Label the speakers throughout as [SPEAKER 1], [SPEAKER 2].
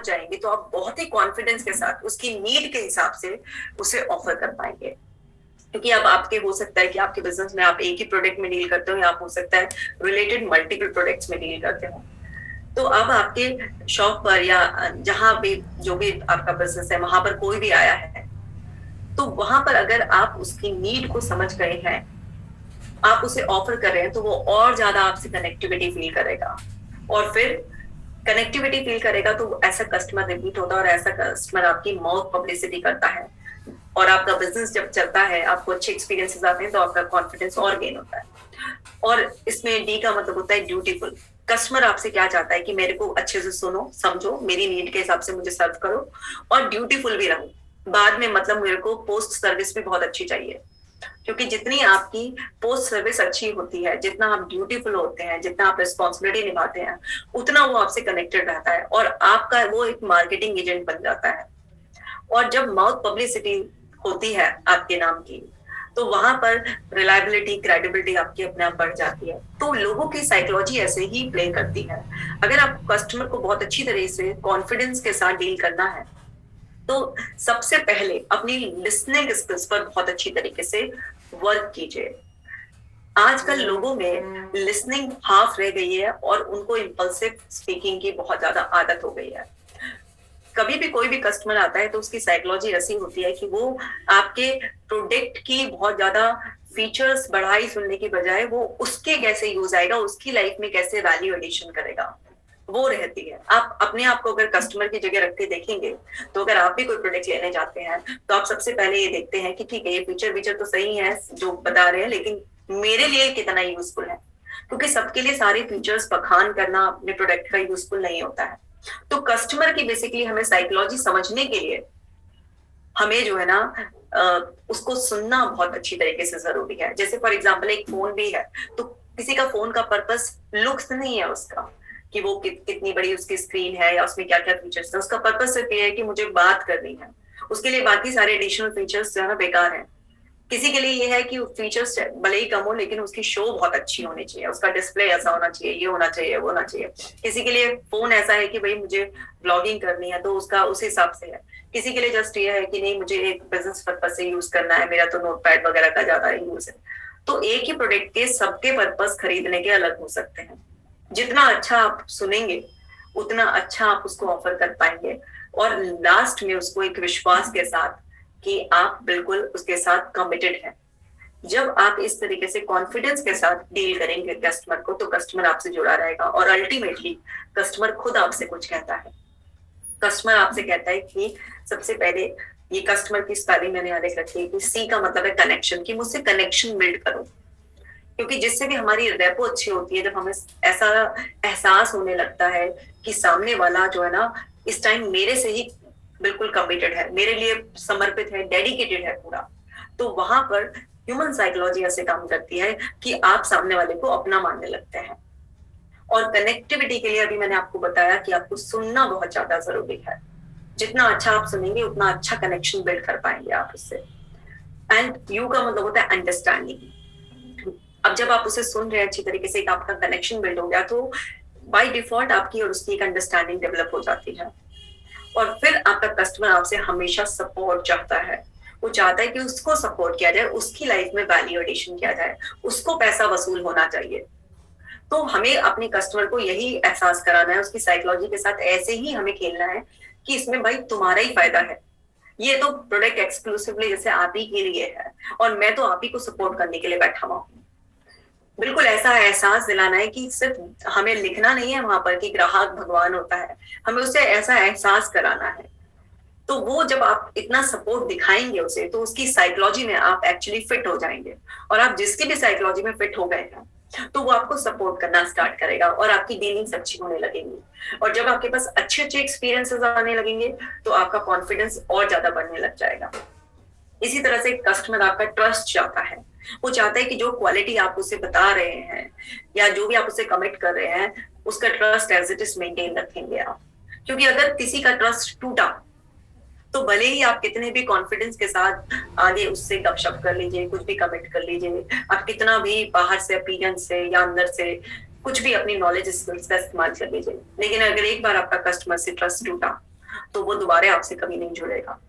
[SPEAKER 1] जाएंगे तो आप बहुत ही कॉन्फिडेंस के साथ उसकी नीड के हिसाब से उसे ऑफर कर पाएंगे। क्योंकि अब आपके हो सकता है कि आपके बिजनेस में आप एक ही प्रोडक्ट में डील करते हो, या आप हो सकता है रिलेटेड मल्टीपल प्रोडक्ट्स में डील करते हो। तो अब आपके शॉप पर या जहां भी जो भी आपका बिजनेस है वहां पर कोई भी आया है, तो वहां पर अगर आप उसकी नीड को समझ गए हैं, आप उसे ऑफर कर रहे हैं, तो वो और ज्यादा आपसे कनेक्टिविटी फील करेगा। और फिर कनेक्टिविटी फील करेगा तो ऐसा कस्टमर रिपीट होता है, और ऐसा कस्टमर आपकी माउथ पब्लिसिटी करता है। और आपका बिजनेस जब चलता है, आपको अच्छे एक्सपीरियंसेस आते हैं, तो आपका कॉन्फिडेंस और गेन होता है। और इसमें डी का मतलब होता है ड्यूटीफुल। कस्टमर आपसे क्या चाहता है कि मेरे को अच्छे से सुनो, समझो, मेरी नीड के हिसाब से मुझे सर्व करो, और ड्यूटीफुल भी रहो। बाद में मतलब मेरे को पोस्ट सर्विस भी बहुत अच्छी चाहिए। क्योंकि जितनी आपकी पोस्ट सर्विस अच्छी होती है, जितना आप ड्यूटीफुल होते हैं, जितना आप रिस्पॉन्सिबिलिटी निभाते हैं, उतना वो आपसे कनेक्टेड रहता है और आपका वो एक मार्केटिंग एजेंट बन जाता है। और जब माउथ पब्लिसिटी होती है आपके नाम की, तो वहां पर रिलायबिलिटी, क्रेडिबिलिटी आपकी अपने आप बढ़ जाती है। तो लोगों की साइकोलॉजी ऐसे ही प्ले करती है। अगर आप कस्टमर को बहुत अच्छी तरह से कॉन्फिडेंस के साथ डील करना है, तो सबसे पहले अपनी लिसनिंग स्किल्स पर बहुत अच्छी तरीके से वर्क कीजिए। आजकल लोगों में लिसनिंग हाफ रह गई है और उनको इम्पल्सिव स्पीकिंग की बहुत ज्यादा आदत हो गई है। कभी भी कोई भी कस्टमर आता है तो उसकी साइकोलॉजी ऐसी होती है कि वो आपके प्रोडक्ट की बहुत ज्यादा फीचर्स बढ़ाई सुनने की बजाय वो उसके कैसे यूज आएगा, उसकी लाइफ में कैसे वैल्यू एडिशन करेगा, वो रहती है। आप अपने आप को अगर कस्टमर की जगह रख के देखेंगे, तो अगर आप भी कोई प्रोडक्ट लेने जाते हैं, तो आप सबसे पहले ये देखते हैं कि ठीक है, ये फीचर तो सही है जो बता रहे हैं, लेकिन मेरे लिए कितना यूजफुल है। क्योंकि सबके लिए सारे फीचर्स बखान करना अपने प्रोडक्ट का यूजफुल नहीं होता है। तो कस्टमर की बेसिकली हमें साइकोलॉजी समझने के लिए हमें जो है ना उसको सुनना बहुत अच्छी तरीके से जरूरी है। जैसे फॉर एग्जाम्पल एक फोन भी है, तो किसी का फोन का पर्पस लुक्स नहीं है उसका, कि वो कितनी बड़ी उसकी स्क्रीन है या उसमें क्या क्या फीचर्स है। उसका पर्पस सिर्फ ये है कि मुझे बात करनी है। उसके लिए बाकी सारे एडिशनल फीचर्स जो है ना बेकार है। किसी के लिए ये है कि फीचर्स भले ही कम हो, लेकिन उसकी शो बहुत अच्छी होनी चाहिए, उसका डिस्प्ले ऐसा होना चाहिए, ये होना चाहिए, वो होना चाहिए। किसी के लिए फोन ऐसा है कि भाई मुझे ब्लॉगिंग करनी है, तो उसका उस हिसाब से है। किसी के लिए जस्ट ये है कि नहीं, मुझे एक बिजनेस पर्पज से यूज करना है, मेरा तो नोटपैड वगैरह का ज्यादा यूज है। तो एक ही प्रोडक्ट के सबके पर्पज खरीदने के अलग हो सकते हैं। जितना अच्छा आप सुनेंगे, उतना अच्छा आप उसको ऑफर कर पाएंगे, और लास्ट में उसको एक विश्वास के साथ कि आप बिल्कुल उसके साथ कमिटेड हैं। जब आप इस तरीके से कॉन्फिडेंस के साथ डील करेंगे कस्टमर को, तो कस्टमर आपसे जुड़ा रहेगा, और अल्टीमेटली कस्टमर खुद आपसे कुछ कहता है। कस्टमर आपसे कहता है कि सबसे पहले, ये कस्टमर की स्पेलिंग मैंने यहाँ लिख रखी है कि सी का मतलब है कनेक्शन, कि मुझसे कनेक्शन बिल्ड करो। क्योंकि जिससे भी हमारी रेपो अच्छी होती है, जब हमें ऐसा एहसास होने लगता है कि सामने वाला जो है ना इस टाइम मेरे से ही बिल्कुल कमिटेड है, मेरे लिए समर्पित है, डेडिकेटेड है पूरा, तो वहां पर ह्यूमन साइकोलॉजी ऐसे काम करती है कि आप सामने वाले को अपना मानने लगते हैं। और कनेक्टिविटी के लिए अभी मैंने आपको बताया कि आपको सुनना बहुत ज्यादा जरूरी है। जितना अच्छा आप सुनेंगे, उतना अच्छा कनेक्शन बिल्ड कर पाएंगे आप उससे। एंड यू का मतलब होता है अंडरस्टैंडिंग। अब जब आप उसे सुन रहे हैं अच्छी तरीके से, एक आपका कनेक्शन बिल्ड हो गया, तो बाय डिफॉल्ट आपकी और उसकी एक अंडरस्टैंडिंग डेवलप हो जाती है। और फिर आपका कस्टमर आपसे हमेशा सपोर्ट चाहता है। वो चाहता है कि उसको सपोर्ट किया जाए, उसकी लाइफ में वैल्यू एडिशन किया जाए, उसको पैसा वसूल होना चाहिए। तो हमें अपने कस्टमर को यही एहसास कराना है, उसकी साइकोलॉजी के साथ ऐसे ही हमें खेलना है कि इसमें भाई तुम्हारा ही फायदा है। ये तो प्रोडक्ट एक्सक्लूसिवली जैसे आप ही के लिए है, और मैं तो आप ही को सपोर्ट करने के लिए बैठा हुआ हूँ। बिल्कुल ऐसा एहसास दिलाना है कि सिर्फ हमें लिखना नहीं है वहां पर कि ग्राहक भगवान होता है, हमें उसे ऐसा एहसास कराना है। तो वो जब आप इतना सपोर्ट दिखाएंगे उसे, तो उसकी साइकोलॉजी में आप एक्चुअली फिट हो जाएंगे। और आप जिसकी भी साइकोलॉजी में फिट हो गए हैं, तो वो आपको सपोर्ट करना स्टार्ट करेगा, और आपकी डीलिंग्स अच्छी होने लगेंगी। और जब आपके पास अच्छे अच्छे एक्सपीरियंसेस आने लगेंगे, तो आपका कॉन्फिडेंस और ज्यादा बढ़ने लग जाएगा। इसी तरह से कस्टमर आपका ट्रस्ट चाहता है। वो चाहता है कि जो क्वालिटी आप उसे बता रहे हैं, या जो भी आप उसे कमिट कर रहे हैं, उसका trust as it is maintain रखेंगे आप। क्योंकि अगर किसी का ट्रस्ट टूटा, तो भले ही आप कितने भी कॉन्फिडेंस के साथ आगे उससे गपशप कर लीजिए, कुछ भी कमिट कर लीजिए, आप कितना भी बाहर से अपीयरेंस से या अंदर से कुछ भी अपनी नॉलेज स्किल्स का इस्तेमाल कर लीजिए, लेकिन अगर एक बार आपका कस्टमर से ट्रस्ट टूटा, तो वो दोबारा आपसे कभी नहीं जुड़ेगा।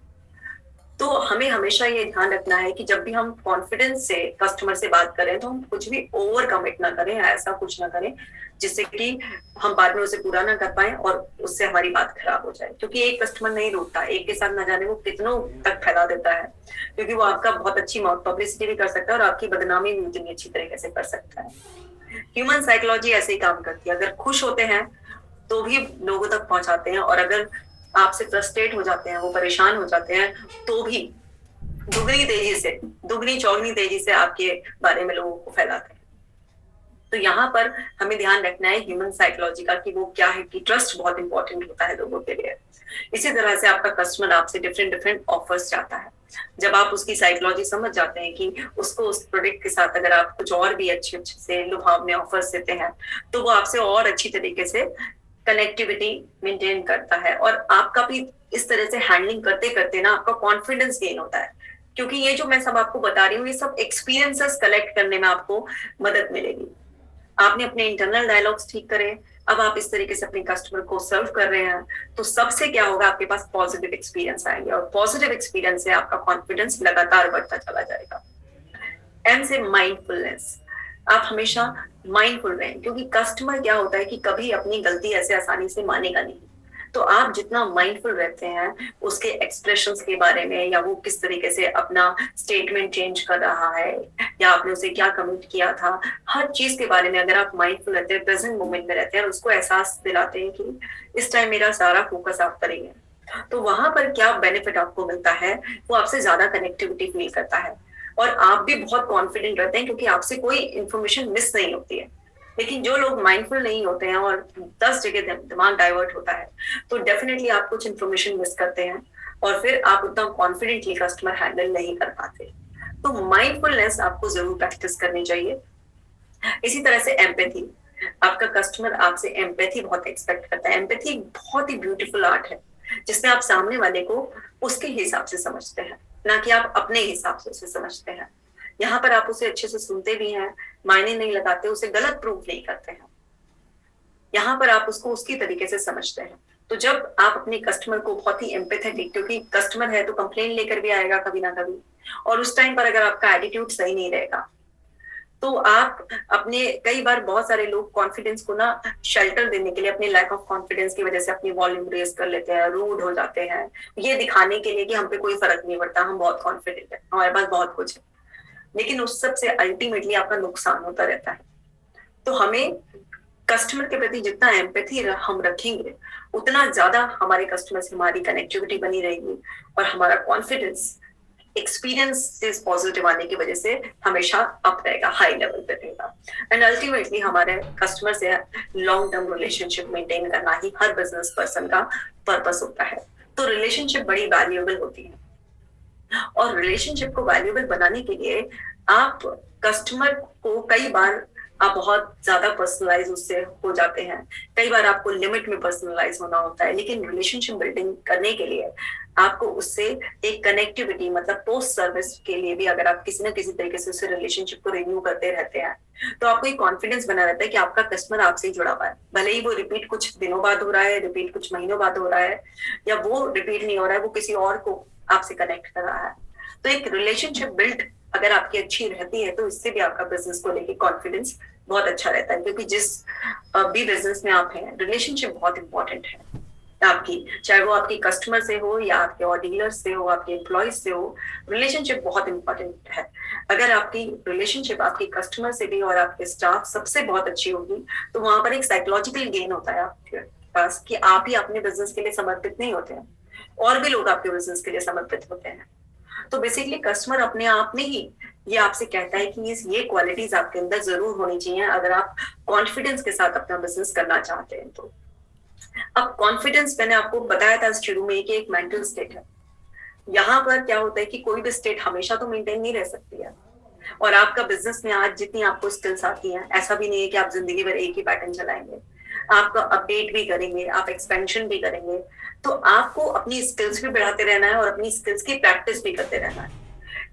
[SPEAKER 1] तो हमें हमेशा ये ध्यान रखना है कि जब भी हम कॉन्फिडेंस से कस्टमर से बात करें तो हम कुछ भी ओवर कमिट ना करें, ऐसा कुछ ना करें जिससे कि हम बाद में उसे पूरा ना कर पाए और उससे हमारी बात खराब हो जाए। क्योंकि एक कस्टमर नहीं रुकता, एक के साथ ना जाने वो कितनों तक फैला देता है, क्योंकि वो आपका बहुत अच्छी माउथ पब्लिसिटी भी कर सकता है और आपकी बदनामी भी उतनी अच्छी तरीके से कर सकता है। ह्यूमन साइकोलॉजी ऐसे ही काम करती है। अगर खुश होते हैं तो भी लोगों तक पहुंचाते हैं, और अगर आपसे फ्रस्ट्रेट हो जाते हैं, वो परेशान हो जाते हैं, तो भी दुगनी चौगनी तेजी से आपके बारे में लोगों को फैलाते हैं। तो यहाँ पर हमें ध्यान रखना है ह्यूमन साइकोलॉजी का, कि वो क्या है कि ट्रस्ट बहुत इंपॉर्टेंट होता है लोगों के लिए। इसी तरह से आपका कस्टमर आपसे डिफरेंट डिफरेंट ऑफर्स चाहता है। जब आप उसकी साइकोलॉजी समझ जाते हैं कि उसको उस प्रोडक्ट के साथ अगर आप कुछ और भी अच्छे अच्छे से लुभावने ऑफर्स देते हैं तो वो आपसे और अच्छी तरीके से कनेक्टिविटी मेंटेन करता है, और आपका भी इस तरह से हैंडलिंग करते करते ना आपका कॉन्फिडेंस गेन होता है। क्योंकि ये जो मैं सब आपको बता रही हूँ, ये सब एक्सपीरियंसेस कलेक्ट करने में आपको मदद मिलेगी। आपने अपने इंटरनल डायलॉग्स ठीक करे, अब आप इस तरीके से अपने कस्टमर को सर्व कर रहे हैं, तो सबसे क्या होगा, आपके पास पॉजिटिव एक्सपीरियंस आएंगे, और पॉजिटिव एक्सपीरियंस से आपका कॉन्फिडेंस लगातार बढ़ता चला जाएगा। एम से माइंडफुलनेस, आप हमेशा माइंडफुल रहें, क्योंकि कस्टमर क्या होता है कि कभी अपनी गलती ऐसे आसानी से मानेगा नहीं। तो आप जितना माइंडफुल रहते हैं उसके एक्सप्रेशंस के बारे में, या वो किस तरीके से अपना स्टेटमेंट चेंज कर रहा है, या आपने उसे क्या कमिट किया था, हर चीज के बारे में अगर आप माइंडफुल रहते हैं, प्रेजेंट मोमेंट में रहते हैं, और उसको एहसास दिलाते हैं कि इस टाइम मेरा सारा फोकस आप करेंगे, तो वहां पर क्या बेनिफिट आपको मिलता है, वो आपसे ज्यादा कनेक्टिविटी फील करता है, और आप भी बहुत कॉन्फिडेंट रहते हैं, क्योंकि आपसे कोई इंफॉर्मेशन मिस नहीं होती है। लेकिन जो लोग माइंडफुल नहीं होते हैं और 10 जगह दिमाग डाइवर्ट होता है, तो डेफिनेटली आप कुछ इंफॉर्मेशन मिस करते हैं, और फिर आप उतना कॉन्फिडेंटली कस्टमर हैंडल नहीं कर पाते। तो माइंडफुलनेस आपको जरूर प्रैक्टिस करनी चाहिए। इसी तरह से एम्पैथी, आपका कस्टमर आपसे एम्पैथी बहुत एक्सपेक्ट करता है। एम्पैथी एक बहुत ही ब्यूटीफुल आर्ट है, जिसमें आप सामने वाले को उसके हिसाब से समझते हैं, ना कि आप अपने हिसाब से उसे समझते हैं। यहाँ पर आप उसे अच्छे से सुनते भी हैं, मायने नहीं लगाते, उसे गलत प्रूफ नहीं करते हैं। यहाँ पर आप उसको उसकी तरीके से समझते हैं। तो जब आप अपने कस्टमर को बहुत ही एम्पैथेटिक, क्योंकि कस्टमर है तो कंप्लेन लेकर भी आएगा कभी ना कभी, और उस टाइम पर अगर आपका एटीट्यूड सही नहीं रहेगा तो आप अपने, कई बार बहुत सारे लोग कॉन्फिडेंस को ना शेल्टर देने के लिए अपने लैक ऑफ कॉन्फिडेंस की वजह से अपनी वॉल्यूम रेज कर लेते हैं, रूड हो जाते हैं, ये दिखाने के लिए कि हम पे कोई फर्क नहीं पड़ता, हम बहुत कॉन्फिडेंट है, हमारे पास बहुत कुछ है। लेकिन उस सब से अल्टीमेटली आपका नुकसान होता रहता है। तो हमें कस्टमर के प्रति जितना एम्पैथी हम रखेंगे, उतना ज्यादा हमारे कस्टमर से हमारी कनेक्टिविटी बनी रहेगी, और हमारा कॉन्फिडेंस एक्सपीरियंस से पॉजिटिव आने की वजह से हमेशा अप रहेगा, हाई लेवल पे रहेगा। एंड अल्टीमेटली हमारे कस्टमर से लॉन्ग टर्म रिलेशनशिप मेंटेन करना ही हर बिजनेस पर्सन का पर्पस होता है। तो रिलेशनशिप बड़ी वैल्यूएबल होती है, और रिलेशनशिप को वैल्यूएबल बनाने के लिए आप कस्टमर को, कई बार आप बहुत ज्यादा पर्सनलाइज उससे हो जाते हैं, कई बार आपको लिमिट में पर्सनलाइज होना होता है, लेकिन रिलेशनशिप बिल्डिंग करने के लिए आपको उससे एक कनेक्टिविटी, मतलब पोस्ट सर्विस के लिए भी अगर आप किसी ना किसी तरीके से उससे रिलेशनशिप को रिन्यू करते रहते हैं, तो आपको एक कॉन्फिडेंस बना रहता है कि आपका कस्टमर आपसे ही जुड़ा हुआ है। भले ही वो रिपीट कुछ दिनों बाद हो रहा है, रिपीट कुछ महीनों बाद हो रहा है, या वो रिपीट नहीं हो रहा है, वो किसी और को आपसे कनेक्ट कर रहा है। तो एक रिलेशनशिप बिल्ड अगर आपकी अच्छी रहती है, तो इससे भी आपका बिजनेस को लेके कॉन्फिडेंस बहुत अच्छा रहता है। क्योंकि जिस भी बिजनेस में आप हैं, रिलेशनशिप बहुत इंपॉर्टेंट है आपकी, चाहे वो आपकी कस्टमर से हो, या आपके और डीलर्स से हो, आपके एम्प्लॉयज से हो, रिलेशनशिप बहुत इंपॉर्टेंट है। अगर आपकी रिलेशनशिप आपके कस्टमर से भी और आपके स्टाफ सबसे बहुत अच्छी होगी, तो वहां पर एक साइकोलॉजिकल गेन होता है आपके पास, कि आप ही अपने बिजनेस के लिए समर्पित नहीं होते हैं, और भी लोग आपके बिजनेस के लिए समर्पित होते हैं। तो बेसिकली कस्टमर अपने आप में ही ये आपसे कहता है कि ये क्वालिटीज आपके अंदर जरूर होनी चाहिए अगर आप कॉन्फिडेंस के साथ अपना बिजनेस करना चाहते हैं। तो अब कॉन्फिडेंस, मैंने आपको बताया था शुरू में कि एक मेंटल स्टेट है। यहाँ पर क्या होता है कि कोई भी स्टेट हमेशा तो मेंटेन नहीं रह सकती है, और आपका बिजनेस में आज जितनी आपको स्किल्स आती हैं, ऐसा भी नहीं है कि आप जिंदगी भर एक ही पैटर्न चलाएंगे, आपका अपडेट भी करेंगे, आप एक्सपेंशन भी करेंगे। तो आपको अपनी स्किल्स भी बढ़ाते रहना है, और अपनी स्किल्स की प्रैक्टिस भी करते रहना है,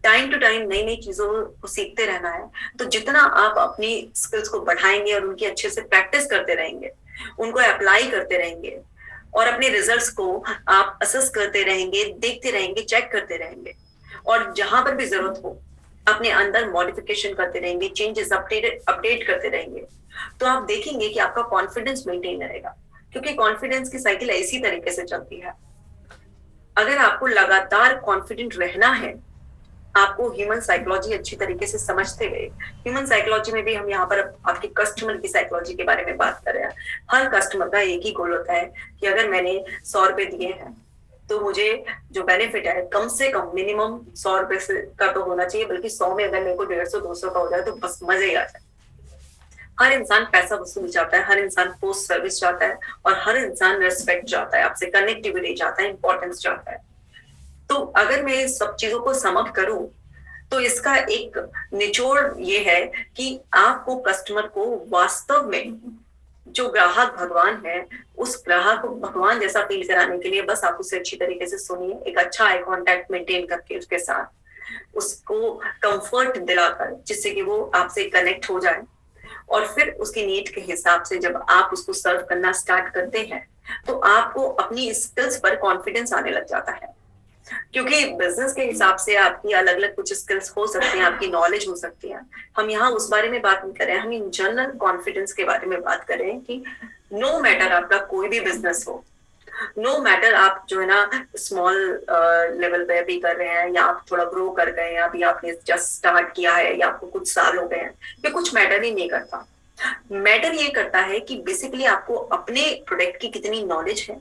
[SPEAKER 1] टाइम टू टाइम नई नई चीजों को सीखते रहना है। तो जितना आप अपनी स्किल्स को बढ़ाएंगे और उनकी अच्छे से प्रैक्टिस करते रहेंगे, उनको अप्लाई करते रहेंगे, और अपने रिजल्ट्स को आप असेस करते रहेंगे, देखते रहेंगे, चेक करते रहेंगे, और जहां पर भी जरूरत हो अपने अंदर मॉडिफिकेशन करते रहेंगे, चेंजेस अपडेट करते रहेंगे, तो आप देखेंगे कि आपका कॉन्फिडेंस मेंटेन रहेगा। क्योंकि कॉन्फिडेंस की साइकिल इसी तरीके से चलती है। अगर आपको लगातार कॉन्फिडेंट रहना है, आपको ह्यूमन साइकोलॉजी अच्छी तरीके से समझते गए, ह्यूमन साइकोलॉजी में भी हम यहाँ पर आपके कस्टमर की साइकोलॉजी के बारे में बात कर रहे हैं। हर कस्टमर का एक ही गोल होता है कि अगर मैंने 100 रुपए दिए हैं तो मुझे जो बेनिफिट है कम से कम मिनिमम 100 रुपए का तो होना चाहिए, बल्कि 100 में अगर मेरे को 150-200 का हो जाए तो बस मजे ही आ जाए। हर इंसान पैसा वसूल चाहता है, हर इंसान पोस्ट सर्विस चाहता है, और हर इंसान रेस्पेक्ट चाहता है, आपसे कनेक्टिविटी चाहता है, इंपॉर्टेंस चाहता है। तो अगर मैं इस सब चीजों को सम अप करूं तो इसका एक निचोड़ ये है कि आपको कस्टमर को वास्तव में जो ग्राहक भगवान है, उस ग्राहक को भगवान जैसा फील कराने के लिए बस आप उसे अच्छी तरीके से सुनिए, एक अच्छा आई कांटेक्ट मेंटेन करके उसके साथ उसको कंफर्ट दिलाकर, जिससे कि वो आपसे कनेक्ट हो जाए, और फिर उसकी नीड के हिसाब से जब आप उसको सर्व करना स्टार्ट करते हैं तो आपको अपनी स्किल्स पर कॉन्फिडेंस आने लग जाता है। क्योंकि बिजनेस के हिसाब से आपकी अलग अलग कुछ स्किल्स हो सकती हैं, आपकी नॉलेज हो सकती है। हम यहाँ उस बारे में बात नहीं कर रहे हैं, हम इन जनरल कॉन्फिडेंस के बारे में बात कर रहे हैं कि नो मैटर आपका कोई भी बिजनेस हो, नो मैटर आप जो है ना स्मॉल लेवल पे भी कर रहे हैं, या आप थोड़ा ग्रो कर गए हैं, अभी आपने जस्ट स्टार्ट किया है, या आपको कुछ साल हो गए हैं, ये कुछ मैटर ही नहीं करता। मैटर ये करता है कि बेसिकली आपको अपने प्रोडक्ट की कितनी नॉलेज है,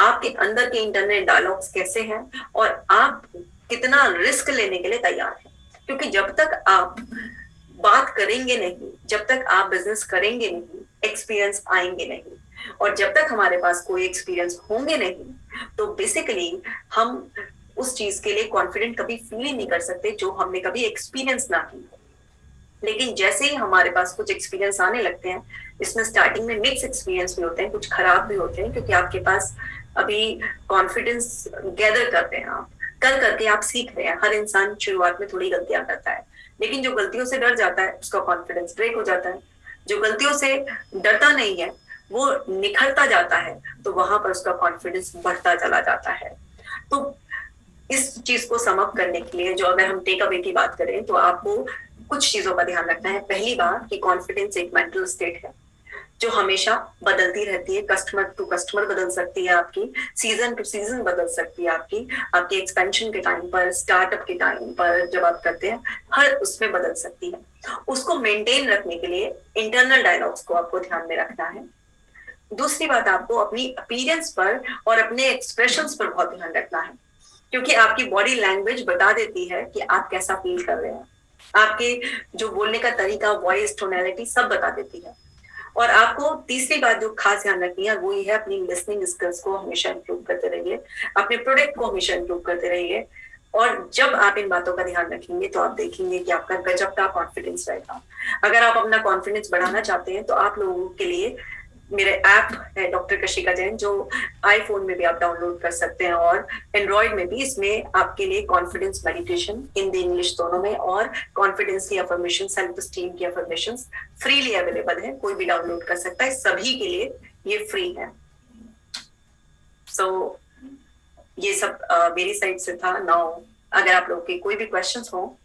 [SPEAKER 1] आपके अंदर के इंटरनल डायलॉग्स कैसे हैं, और आप कितना रिस्क लेने के लिए तैयार हैं। क्योंकि जब तक आप बात करेंगे नहीं, जब तक आप बिजनेस करेंगे नहीं, एक्सपीरियंस आएंगे नहीं, और जब तक हमारे पास कोई एक्सपीरियंस होंगे नहीं, तो बेसिकली हम उस चीज के लिए कॉन्फिडेंट कभी फील ही नहीं कर सकते जो हमने कभी एक्सपीरियंस ना की। लेकिन जैसे ही हमारे पास कुछ एक्सपीरियंस आने लगते हैं, इसमें स्टार्टिंग में मिक्स एक्सपीरियंस भी होते हैं, कुछ खराब भी होते हैं, क्योंकि आपके पास अभी कॉन्फिडेंस गैदर करते हैं, आप कर करके आप सीख रहे हैं। हर इंसान शुरुआत में थोड़ी गलतियां करता है, लेकिन जो गलतियों से डर जाता है उसका कॉन्फिडेंस ब्रेक हो जाता है। जो गलतियों से डरता नहीं है वो निखरता जाता है, तो वहां पर उसका कॉन्फिडेंस बढ़ता चला जाता है। तो इस चीज को सम अप करने के लिए जो अगर हम टेक अवे की बात करें तो आपको कुछ चीजों का ध्यान रखना है। पहली बात कि कॉन्फिडेंस एक मेंटल स्टेट है जो हमेशा बदलती रहती है, कस्टमर टू कस्टमर बदल सकती है आपकी, सीजन टू सीजन बदल सकती है आपकी एक्सपेंशन के टाइम पर, स्टार्टअप के टाइम पर जब आप करते हैं, हर उसमें बदल सकती है। उसको मेंटेन रखने के लिए इंटरनल डायलॉग्स को आपको ध्यान में रखना है। दूसरी बात, आपको अपनी अपीयरेंस पर और अपने एक्सप्रेशंस पर बहुत ध्यान रखना है, क्योंकि आपकी बॉडी लैंग्वेज बता देती है कि आप कैसा फील कर रहे हैं। आपके जो बोलने का तरीका, वॉइस टोनैलिटी सब बता देती है। और आपको तीसरी बात जो खास ध्यान रखनी है वो ये है, अपनी लिसनिंग स्किल्स को हमेशा इंप्रूव करते रहिए, अपने प्रोडक्ट को हमेशा इंप्रूव करते रहिए। और जब आप इन बातों का ध्यान रखेंगे तो आप देखेंगे कि आपका गजब का कॉन्फिडेंस रहेगा। अगर आप अपना कॉन्फिडेंस बढ़ाना चाहते हैं तो आप लोगों के लिए मेरे ऐप है डॉक्टर कशिका जैन, जो आईफोन में भी आप डाउनलोड कर सकते हैं और एंड्रॉइड में भी। इसमें आपके लिए कॉन्फिडेंस मेडिटेशन हिंदी इंग्लिश दोनों में, और कॉन्फिडेंस की अफर्मेशन, सेल्फ स्टीम की अफर्मेशन फ्रीली अवेलेबल है, कोई भी डाउनलोड कर सकता है, सभी के लिए ये फ्री है। सो ये सब मेरी साइड से था। नाउ अगर आप लोगों के कोई भी क्वेश्चंस हो